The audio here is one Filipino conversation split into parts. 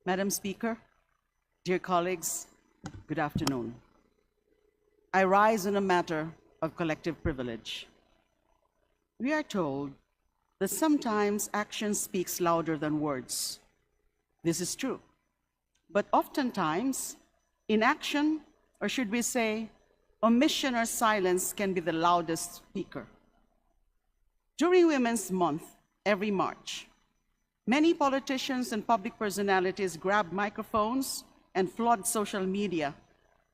Madam Speaker, dear colleagues, good afternoon. I rise on a matter of collective privilege. We are told that sometimes action speaks louder than words. This is true. But oftentimes, inaction, or should we say, omission or silence can be the loudest speaker. During Women's Month, every March, many politicians and public personalities grab microphones and flood social media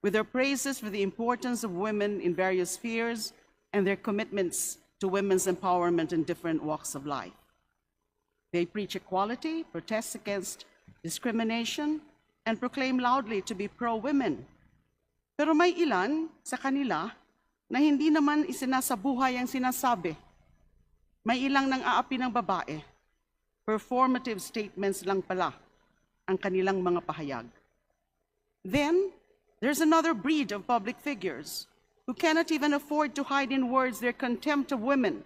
with their praises for the importance of women in various spheres and their commitments to women's empowerment in different walks of life. They preach equality, protest against discrimination, and proclaim loudly to be pro-women. Pero may ilan sa kanila na hindi naman isinasabuhay ang sinasabi. May ilang nang aapi ng babae. Performative statements lang pala ang kanilang mga pahayag. Then, there's another breed of public figures who cannot even afford to hide in words their contempt of women,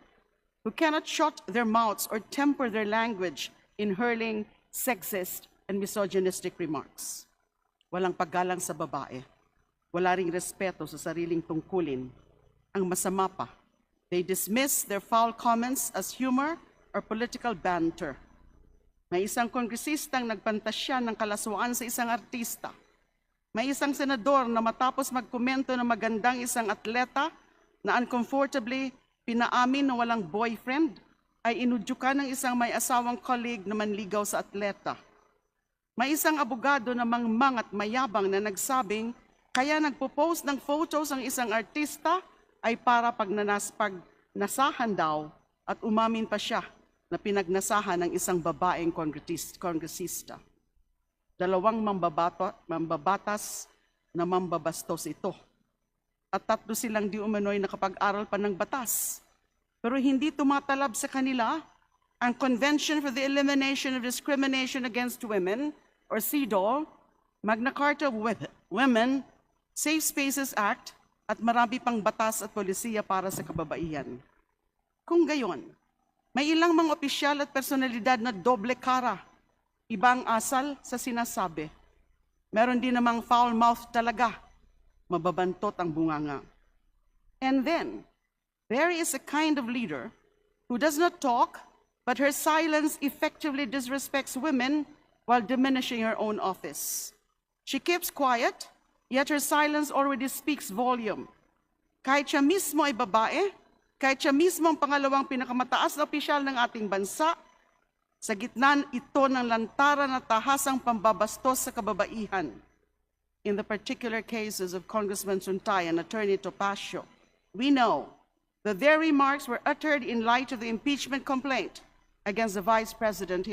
who cannot shut their mouths or temper their language in hurling sexist and misogynistic remarks. Walang paggalang sa babae. Wala ring respeto sa sariling tungkulin. Ang masama pa, they dismiss their foul comments as humor or political banter. May isang kongresistang nagpantasya ng kalaswaan sa isang artista. May isang senador na matapos magkomento na magandang isang atleta na uncomfortably pinaamin na walang boyfriend, ay inudyukan ng isang may asawang colleague na manligaw sa atleta. May isang abogado na mangmang at mayabang na nagsabing kaya nagpo-post ng photos ang isang artista ay para pagnasahan daw at umamin pa siya na pinagnasahan ng isang babaeng kongresista. Dalawang mambabatas na mambabastos ito. At tatlo silang di umano'y nakapag-aral pa ng batas. Pero hindi tumatalab sa kanila ang Convention for the Elimination of Discrimination Against Women, or CEDAW, Magna Carta of Women, Safe Spaces Act, at marami pang batas at polisiya para sa kababaihan. Kung gayon, may ilang mga opisyal at personalidad na doble kara, ibang asal sa sinasabi. Meron din namang foul mouth talaga, mababantot ang bunganga. And then, there is a kind of leader who does not talk, but her silence effectively disrespects women while diminishing her own office. She keeps quiet, yet her silence already speaks volume. Kahit siya mismo ay babae, kahit siya mismo ang pangalawang pinakamataas na opisyal ng ating bansa, sa gitna ito ng lantaran at tahasang pambabastos sa kababaihan. In the particular cases of Congressman Suntay and Attorney Topacio, we know that their remarks were uttered in light of the impeachment complaint against the Vice President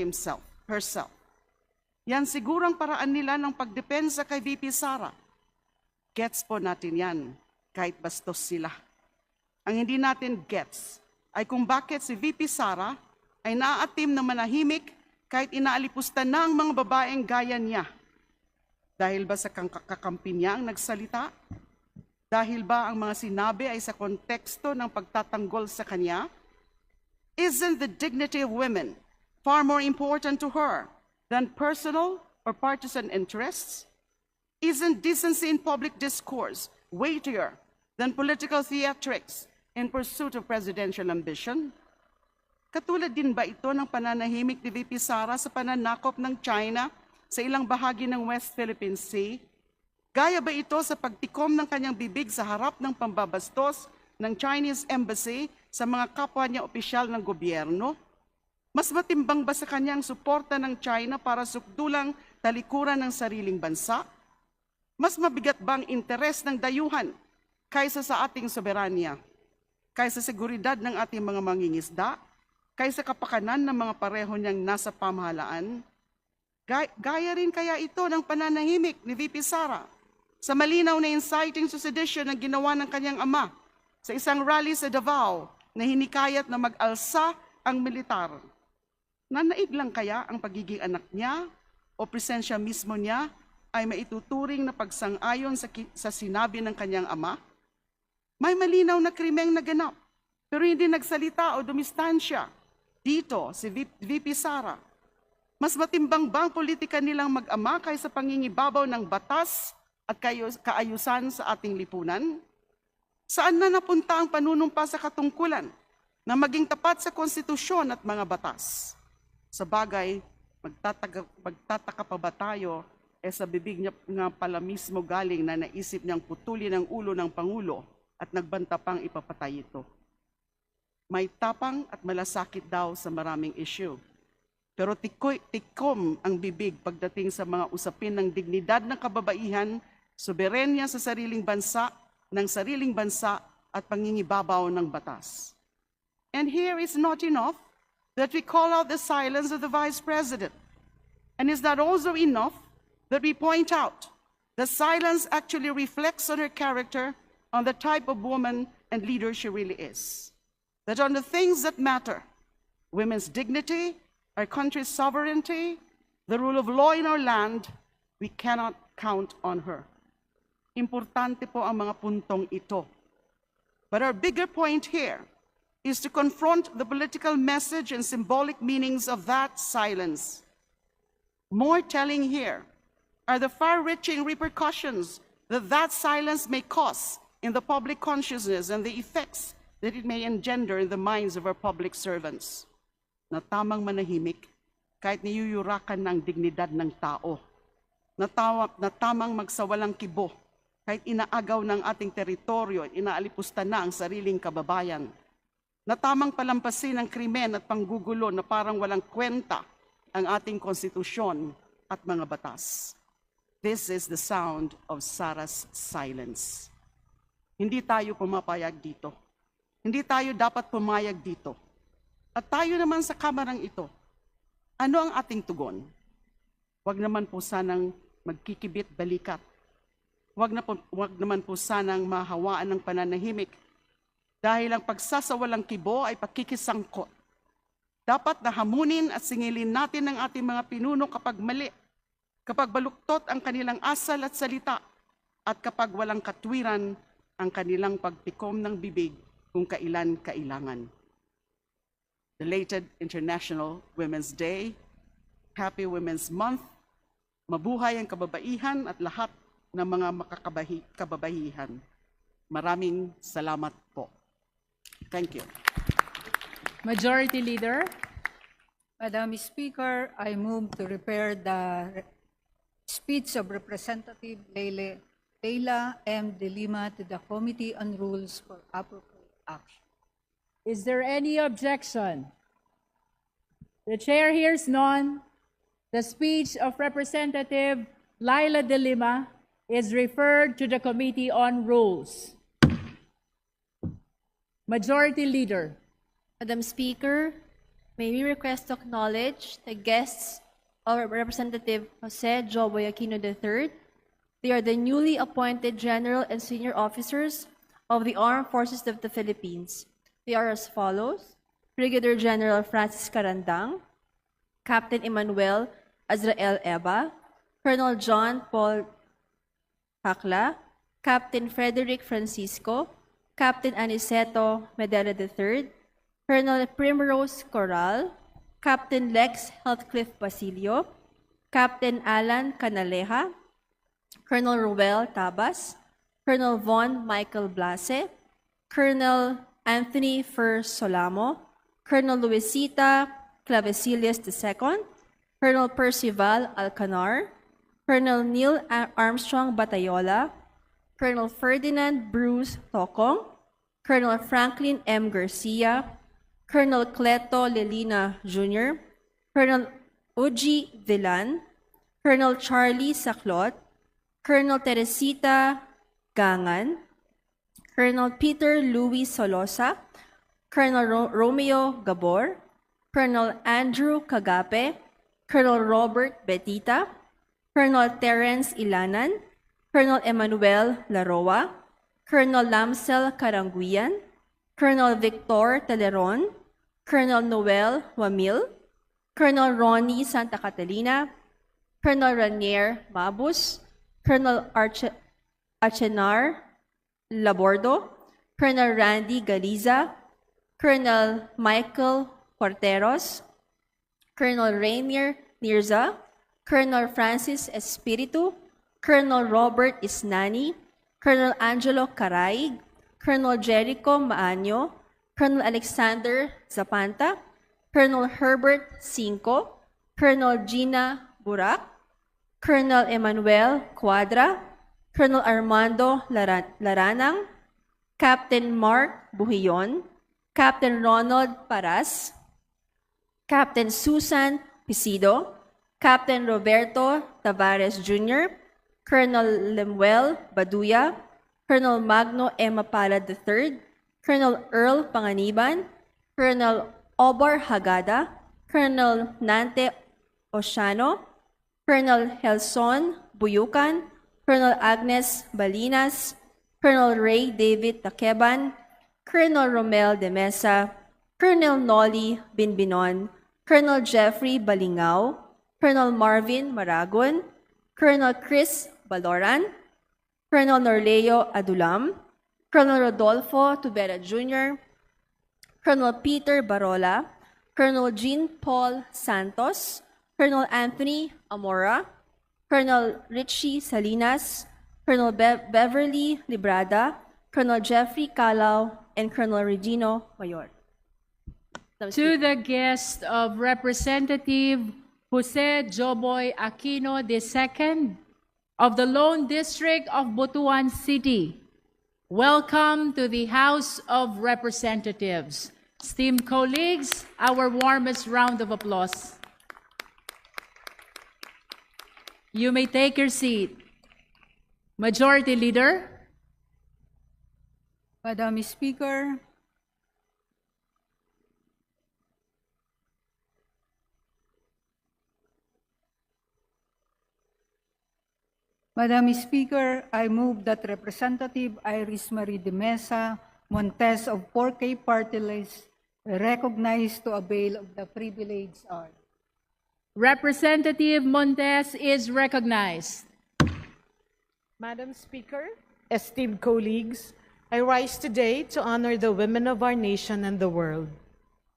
herself. Yan siguro ang paraan nila ng pagdepensa kay VP Sara. Gets po natin yan, kahit bastos sila. Ang hindi natin gets ay kung bakit si VP Sara ay naaatim na manahimik kahit inaalipusta na ang mga babaeng gaya niya. Dahil ba sa kakampi niya ang nagsalita? Dahil ba ang mga sinabi ay sa konteksto ng pagtatanggol sa kanya? Isn't the dignity of women far more important to her than personal or partisan interests? Isn't decency in public discourse weightier than political theatrics in pursuit of presidential ambition? Katulad din ba ito ng pananahimik ni VP Sara sa pananakop ng China sa ilang bahagi ng West Philippine Sea? Gaya ba ito sa pagtikom ng kanyang bibig sa harap ng pambabastos ng Chinese Embassy sa mga kapwa niya opisyal ng gobyerno? Mas matimbang ba sa kanyang suporta ng China para sukdulang talikuran ng sariling bansa? Mas mabigat ba ang interes ng dayuhan kaysa sa ating soberanya? Kaysa seguridad ng ating mga mangingisda? Kaysa kapakanan ng mga pareho niyang nasa pamahalaan? Gaya rin kaya ito ng pananahimik ni VP Sara sa malinaw na inciting to sedition na ginawa ng kanyang ama sa isang rally sa Davao na hinikayat na mag-alsa ang militar? Nanaig lang kaya ang pagiging anak niya o presensya mismo niya ay maituturing na pagsang-ayon sa sinabi ng kanyang ama? May malinaw na krimeng naganap, pero hindi nagsalita o dumistansya. Dito, si VP Sara. Mas matimbang ba ang politika nilang mag-ama kaysa pangingibabaw ng batas at kaayusan sa ating lipunan? Saan na napunta ang panunumpa sa katungkulan na maging tapat sa konstitusyon at mga batas? Sa bagay, magtataka pa ba tayo sa bibig niya nga pala mismo galing na naisip niyang putulin ang ulo ng Pangulo at nagbanta pang ipapatay ito. May tapang at malasakit daw sa maraming issue. Pero tikom ang bibig pagdating sa mga usapin ng dignidad ng kababaihan, soberenya sa sariling bansa, ng sariling bansa at pangingibabaw ng batas. And here is not enough that we call out the silence of the Vice President. And is that also enough that we point out the silence actually reflects on her character, on the type of woman and leader she really is? That on the things that matter, women's dignity, our country's sovereignty, the rule of law in our land, we cannot count on her. Importante po ang mga puntong ito. But our bigger point here is to confront the political message and symbolic meanings of that silence. More telling here are the far-reaching repercussions that that silence may cause in the public consciousness and the effects that it may engender in the minds of our public servants. Na tamang manahimik kahit niyuyurakan ng dignidad ng tao. Na tamang magsawalang kibo kahit inaagaw ng ating teritoryo at inaalipusta na ang sariling kababayan. Na tamang palampasin ang krimen at panggugulo na parang walang kwenta ang ating konstitusyon at mga batas. This is the sound of Sara's silence. Hindi tayo pumapayag dito. Hindi tayo dapat pumayag dito. At tayo naman sa kamarang ito, ano ang ating tugon? Huwag naman po sanang magkikibit balikat. Huwag naman po sanang mahawaan ng pananahimik dahil ang pagsasawalang kibo ay pakikisangkot. Dapat na hamunin at singilin natin ang ating mga pinuno kapag mali, kapag baluktot ang kanilang asal at salita, at kapag walang katwiran ang kanilang pagtikom ng bibig kung kailan kailangan. Belated International Women's Day, Happy Women's Month, mabuhay ang kababaihan at lahat ng mga kababaihan. Maraming salamat po. Thank you. Majority Leader. Madam Speaker, I move to repair the speech of Representative Leila M. De Lima to the Committee on Rules for appropriate action. Is there any objection? The chair hears none. The speech of Representative Leila De Lima is referred to the Committee on Rules. Majority Leader. Madam Speaker, may we request to acknowledge the guests of Representative Jose Joboy Aquino III. They are the newly appointed general and senior officers of the Armed Forces of the Philippines. They are as follows: Brigadier General Francis Carandang, Captain Emmanuel Azrael Eba, Colonel John Paul Hakla, Captain Frederick Francisco, Captain Aniceto Medera III, Colonel Primrose Corral, Captain Lex Heathcliff Basilio, Captain Alan Canaleja, Colonel Ruel Tabas, Colonel Von Michael Blase, Colonel Anthony Fer Solamo, Colonel Luisita Clavecillas II, Colonel Percival Alcanar, Colonel Neil Armstrong Batayola, Colonel Ferdinand Bruce Tocong, Colonel Franklin M. Garcia, Colonel Cleto Lelina Jr., Colonel Uji Villan, Colonel Charlie Saclot, Colonel Teresita Gangan, Colonel Peter Louis Solosa, Colonel Romeo Gabor, Colonel Andrew Cagape, Colonel Robert Betita, Colonel Terence Ilanan, Colonel Emmanuel Laroa, Colonel Lamsel Caranguian, Colonel Victor Teleron, Colonel Noel Wamil, Colonel Ronnie Santa Catalina, Colonel Ranier Mabus, Colonel Achenar Labordo, Colonel Randy Galiza, Colonel Michael Corteros, Colonel Rainier Nirza, Colonel Francis Espiritu, Colonel Robert Isnani, Colonel Angelo Caraig, Colonel Jericho Maanyo, Colonel Alexander Zapanta, Colonel Herbert Cinco, Colonel Gina Burak, Colonel Emmanuel Cuadra, Colonel Armando Laranang, Captain Mark Buhion, Captain Ronald Paras, Captain Susan Pisido, Captain Roberto Tavares Jr., Colonel Lemuel Baduya, Colonel Magno M. Palad III, Colonel Earl Panganiban, Colonel Obar Hagada, Colonel Nante Oceano, Colonel Helson Buyukan, Colonel Agnes Balinas, Colonel Ray David Takeban, Colonel Romel de Mesa, Colonel Nolly Binbinon, Colonel Jeffrey Balingao, Colonel Marvin Maragon, Colonel Chris Baloran, Colonel Norleo Adulam, Colonel Rodolfo Tubera Jr., Colonel Peter Barola, Colonel Jean Paul Santos, Colonel Anthony Amora, Colonel Richie Salinas, Colonel Beverly Librada, Colonel Jeffrey Calao, and Colonel Regino Mayor. To the guest of Representative Jose Joboy Aquino II of the Lone District of Butuan City, welcome to the House of Representatives. Esteemed colleagues, our warmest round of applause. You may take your seat. Majority Leader. Madam Speaker, I move that Representative Iris Marie de Mesa Montes of 4K Party List recognized to avail of the privilege art. Representative Montes is recognized. Madam Speaker, esteemed colleagues, I rise today to honor the women of our nation and the world.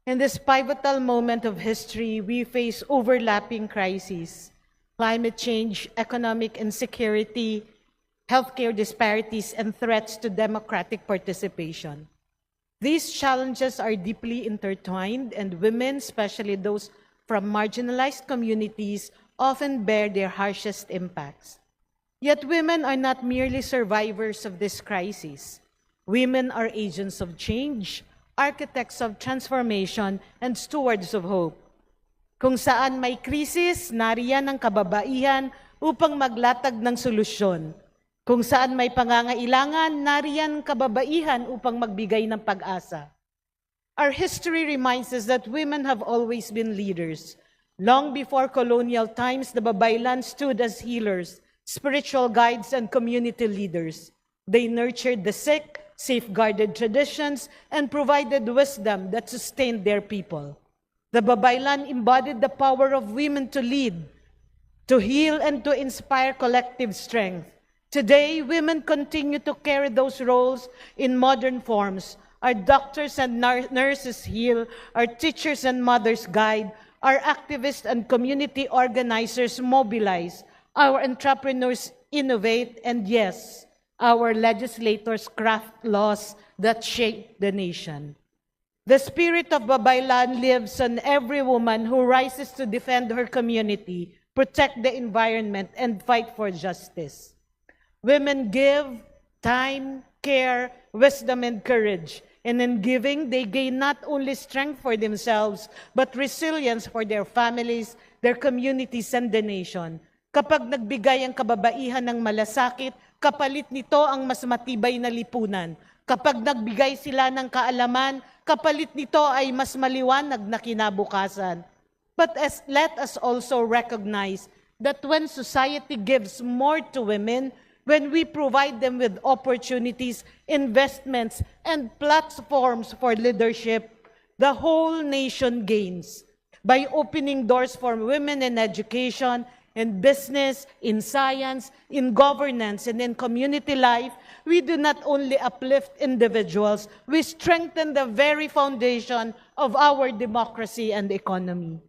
In this pivotal moment of history, we face overlapping crises: climate change, economic insecurity, healthcare disparities, and threats to democratic participation. These challenges are deeply intertwined, and women, especially those from marginalized communities, often bear their harshest impacts. Yet women are not merely survivors of this crisis. Women are agents of change, architects of transformation, and stewards of hope. Kung saan may krisis, nariyan ang kababaihan upang maglatag ng solusyon. Kung saan may pangangailangan, nariyan ang kababaihan upang magbigay ng pag-asa. Our history reminds us that women have always been leaders. Long before colonial times, the Babaylan stood as healers, spiritual guides, and community leaders. They nurtured the sick, safeguarded traditions, and provided wisdom that sustained their people. The Babaylan embodied the power of women to lead, to heal, and to inspire collective strength. Today, women continue to carry those roles in modern forms. Our doctors and nurses heal, our teachers and mothers guide, our activists and community organizers mobilize, our entrepreneurs innovate, and yes, our legislators craft laws that shape the nation. The spirit of Babaylan lives in every woman who rises to defend her community, protect the environment, and fight for justice. Women give time, care, wisdom, and courage. And in giving, they gain not only strength for themselves, but resilience for their families, their communities, and the nation. Kapag nagbigay ang kababaihan ng malasakit, kapalit nito ang mas matibay na lipunan. Kapag nagbigay sila ng kaalaman, kapalit nito ay mas maliwanag na kinabukasan. But let us also recognize that when society gives more to women, when we provide them with opportunities, investments, and platforms for leadership, the whole nation gains. By opening doors for women in education, in business, in science, in governance, and in community life, we do not only uplift individuals, we strengthen the very foundation of our democracy and economy.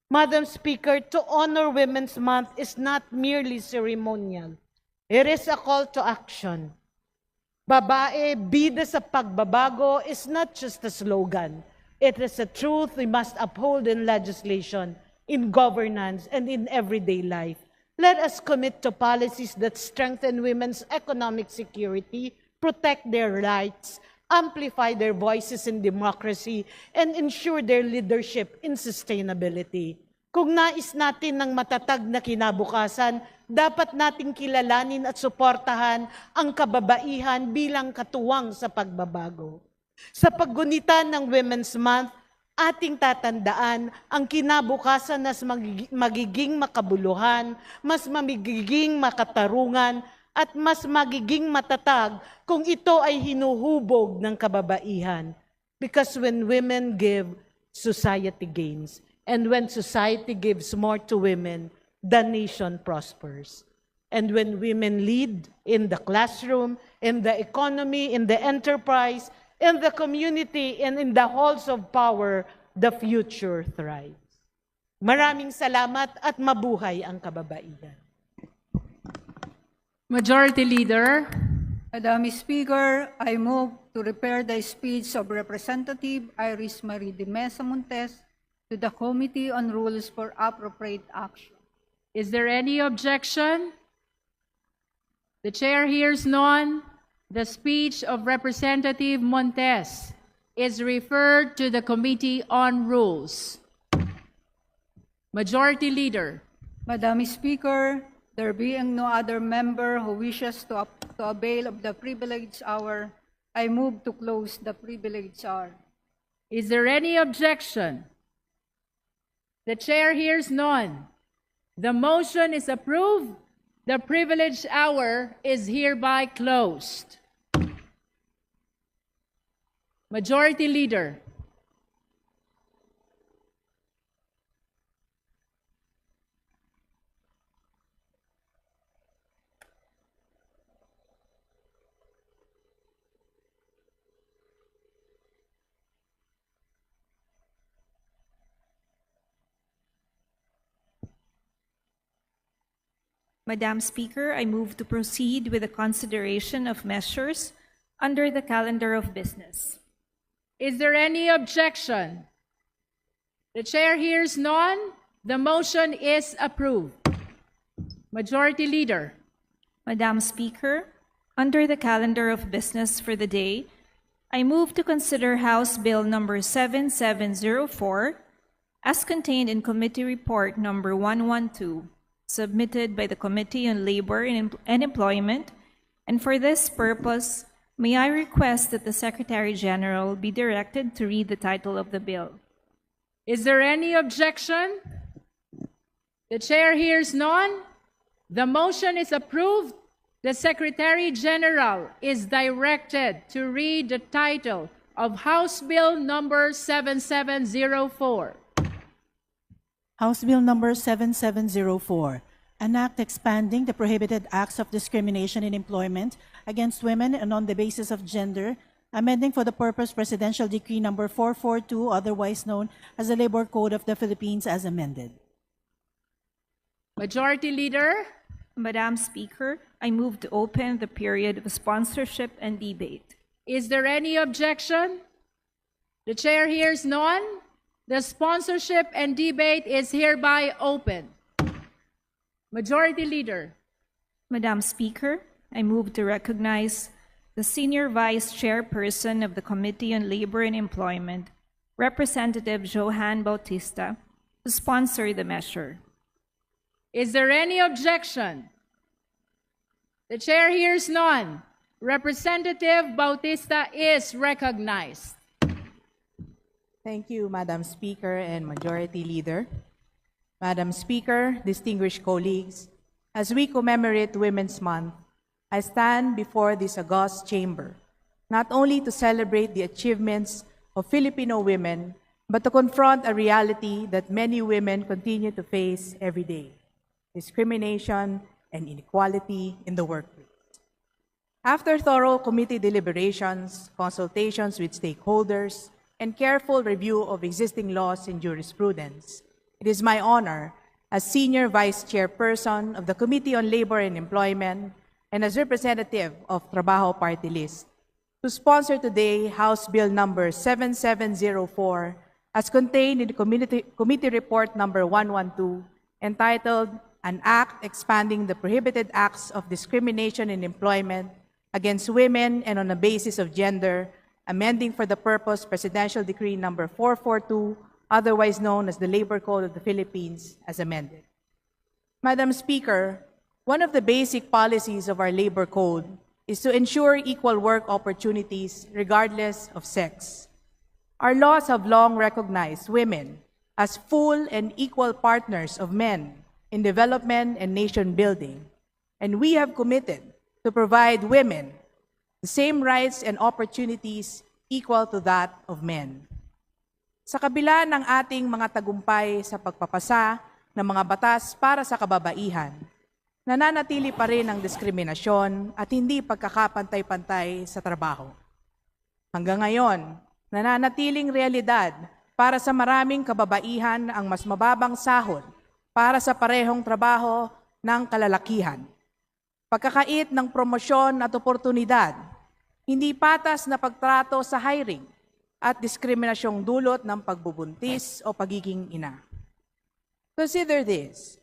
Madam Speaker, to honor Women's Month is not merely ceremonial. It is a call to action. Babae, bida sa pagbabago is not just a slogan. It is a truth we must uphold in legislation, in governance, and in everyday life. Let us commit to policies that strengthen women's economic security, protect their rights, amplify their voices in democracy, and ensure their leadership in sustainability. Kung nais natin ng matatag na kinabukasan, dapat nating kilalanin at suportahan ang kababaihan bilang katuwang sa pagbabago. Sa paggunita ng Women's Month, ating tatandaan ang kinabukasan na magiging makabuluhan, mas magiging makatarungan, at mas magiging matatag kung ito ay hinuhubog ng kababaihan. Because when women give, society gains. And when society gives more to women, the nation prospers. And when women lead in the classroom, in the economy, in the enterprise, in the community, and in the halls of power, the future thrives. Maraming salamat at mabuhay ang kababaihan. Majority Leader. Madam Speaker, I move to repair the speech of Representative Iris Marie de Mesa Montes to the Committee on Rules for Appropriate Action. Is there any objection? The chair hears none. The speech of Representative Montes is referred to the Committee on Rules. Majority Leader. Madam Speaker, there being no other member who wishes to avail of the privilege hour, I move to close the privilege hour. Is there any objection? The chair hears none. The motion is approved. The privileged hour is hereby closed. Majority Leader. Madam Speaker, I move to proceed with the consideration of measures under the calendar of business. Is there any objection? The chair hears none. The motion is approved. Majority Leader. Madam Speaker, under the calendar of business for the day, I move to consider House Bill number 7704 as contained in Committee Report number 112, submitted by the Committee on Labor and Employment, and for this purpose, may I request that the Secretary General be directed to read the title of the bill. Is there any objection? The chair hears none. The motion is approved. The Secretary General is directed to read the title of House Bill number 7704. House Bill number 7704, an act expanding the prohibited acts of discrimination in employment against women and on the basis of gender, amending for the purpose Presidential Decree number 442, otherwise known as the Labor Code of the Philippines as amended. Majority Leader. Madam Speaker, I move to open the period of sponsorship and debate. Is there any objection? The chair hears none. The sponsorship and debate is hereby open. Majority Leader. Madam Speaker, I move to recognize the Senior Vice Chairperson of the Committee on Labor and Employment, Representative Johan Bautista, to sponsor the measure. Is there any objection? The chair hears none. Representative Bautista is recognized. Thank you, Madam Speaker and Majority Leader. Madam Speaker, distinguished colleagues, as we commemorate Women's Month, I stand before this august chamber, not only to celebrate the achievements of Filipino women, but to confront a reality that many women continue to face every day: discrimination and inequality in the workplace. After thorough committee deliberations, consultations with stakeholders, and careful review of existing laws and jurisprudence, it is my honor as Senior Vice Chairperson of the Committee on Labor and Employment and as representative of Trabajo Party List to sponsor today House Bill number 7704 as contained in the Committee Report number 112 entitled An Act Expanding the Prohibited Acts of Discrimination in Employment against Women and on the Basis of Gender, amending for the purpose Presidential Decree number 442, otherwise known as the Labor Code of the Philippines, as amended. Madam Speaker, one of the basic policies of our labor code is to ensure equal work opportunities regardless of sex. Our laws have long recognized women as full and equal partners of men in development and nation building, and we have committed to provide women the same rights and opportunities equal to that of men. Sa kabila ng ating mga tagumpay sa pagpapasa ng mga batas para sa kababaihan, nananatili pa rin ang diskriminasyon at hindi pagkakapantay-pantay sa trabaho. Hanggang ngayon, nananatiling realidad para sa maraming kababaihan ang mas mababang sahod para sa parehong trabaho ng kalalakihan. Pagkakait ng promosyon at oportunidad, hindi patas na pagtrato sa hiring at diskriminasyong dulot ng pagbubuntis o pagiging ina. Consider this.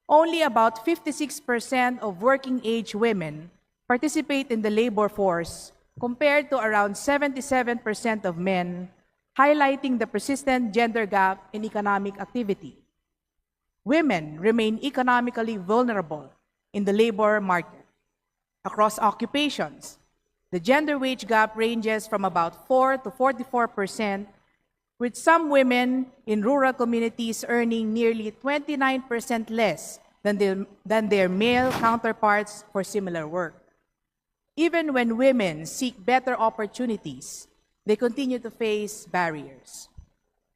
Only about 56% of working-age women participate in the labor force compared to around 77% of men, highlighting the persistent gender gap in economic activity. Women remain economically vulnerable in the labor market. Across occupations, the gender wage gap ranges from about 4 to 44%, with some women in rural communities earning nearly 29% less than their male counterparts for similar work. Even when women seek better opportunities, they continue to face barriers.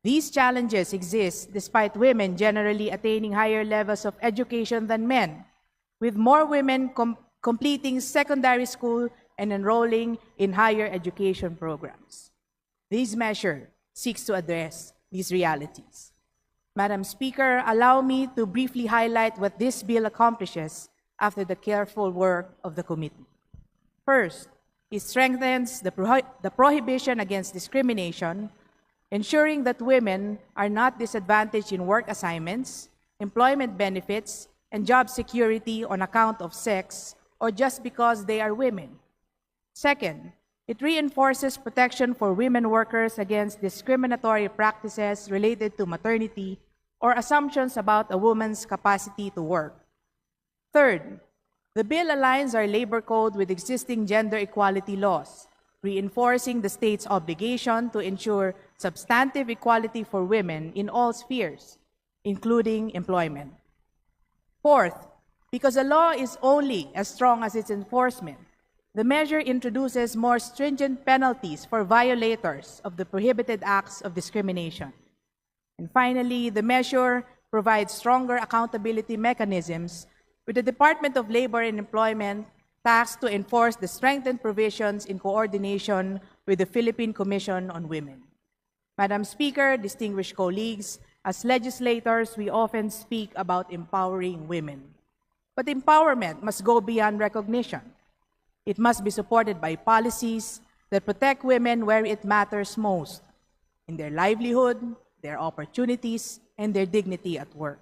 These challenges exist despite women generally attaining higher levels of education than men, with more women completing secondary school and enrolling in higher education programs. This measure seeks to address these realities. Madam Speaker, allow me to briefly highlight what this bill accomplishes after the careful work of the committee. First, it strengthens the prohibition against discrimination, ensuring that women are not disadvantaged in work assignments, employment benefits, and job security on account of sex or just because they are women. Second, it reinforces protection for women workers against discriminatory practices related to maternity or assumptions about a woman's capacity to work. Third, the bill aligns our labor code with existing gender equality laws, reinforcing the state's obligation to ensure substantive equality for women in all spheres, including employment. Fourth, because a law is only as strong as its enforcement, the measure introduces more stringent penalties for violators of the prohibited acts of discrimination. And finally, the measure provides stronger accountability mechanisms with the Department of Labor and Employment tasked to enforce the strengthened provisions in coordination with the Philippine Commission on Women. Madam Speaker, distinguished colleagues, as legislators, we often speak about empowering women. But empowerment must go beyond recognition. It must be supported by policies that protect women where it matters most, in their livelihood, their opportunities, and their dignity at work.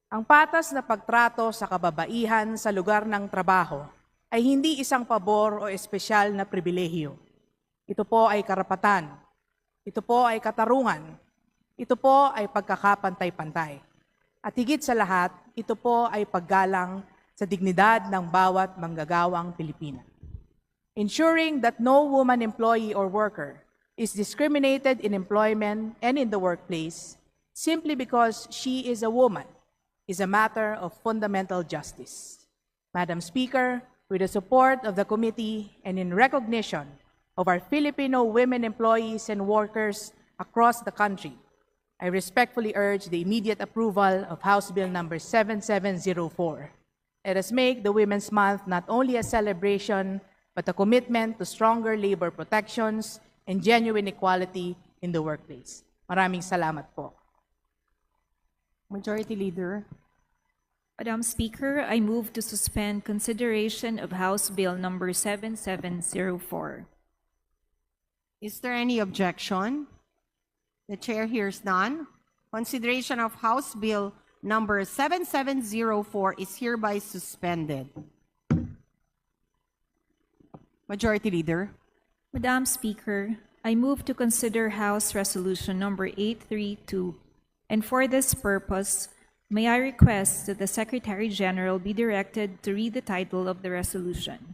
Ang patas na pagtrato sa kababaihan sa lugar ng trabaho ay hindi isang pabor o espesyal na pribilehiyo. Ito po ay karapatan. Ito po ay katarungan. Ito po ay pagkakapantay-pantay. At higit sa lahat, ito po ay paggalang sa dignidad ng bawat manggagawang Pilipina. Ensuring that no woman employee or worker is discriminated in employment and in the workplace simply because she is a woman is a matter of fundamental justice. Madam Speaker, with the support of the committee and in recognition of our Filipino women employees and workers across the country, I respectfully urge the immediate approval of House Bill number 7704. Let us make the Women's Month not only a celebration, but a commitment to stronger labor protections and genuine equality in the workplace. Maraming salamat po. Majority Leader. Madam Speaker, I move to suspend consideration of House Bill number 7704. Is there any objection? The chair hears none. Consideration of House Bill number 7704 is hereby suspended. Majority Leader. Madam Speaker, I move to consider House Resolution number 832, and for this purpose, may I request that the Secretary General be directed to read the title of the resolution.